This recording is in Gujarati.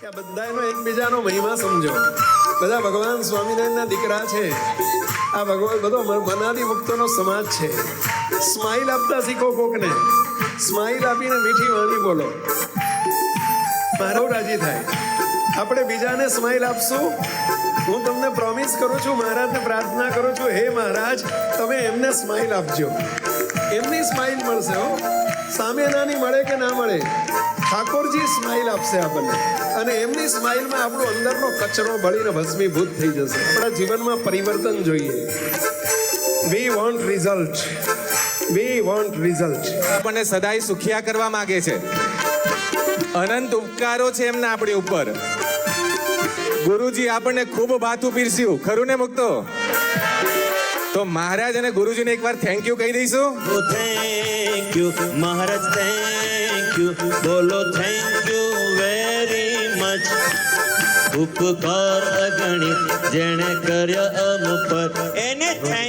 કે બધાનો એકબીજાનો મહિમા સમજો. બધા ભગવાન સ્વામિનારાયણના દીકરા છે. આ ભગવાન બધો મનાદી મુક્તોનો સમાજ છે. સ્માઇલ આપતા શીખો કોકને. સ્માઇલ આપીને મીઠી વાણી બોલો, મારો રાજી થાય. આપણે બીજાને સ્માઇલ આપશું. હું તમને પ્રોમિસ કરું છું, મહારાજને પ્રાર્થના કરું છું, હે મહારાજ તમે એમને સ્માઇલ આપજો. એમની સ્માઇલ મળશે હો, સામેનાની મળે કે ના મળે, ઠાકોરજી સ્માઇલ આપશે આપણને. અને એમની સ્માઇલમાં આપણો અંદરનો કચરો બળીને ભસ્મીભૂત થઈ જશે. આપણા જીવનમાં પરિવર્તન જોઈએ. We want result. We want result. આપણને સદાય સુખિયા કરવા માંગે છે. અનંત ઉપકારો છે એમના આપણી ઉપર. ગુરુજી આપણને ખૂબ બાતું પીરસ્યું, ખરું ને મુક્તો? તો મહારાજ અને ગુરુજીને એકવાર થેન્ક યુ કહી દઈશું. Thank you Maharaj, thank you. બોલો થેન્ક યુ વેરી મચ. ઉપકાર અગણિત જેણે કર્યા અમ પર એને થેન્ક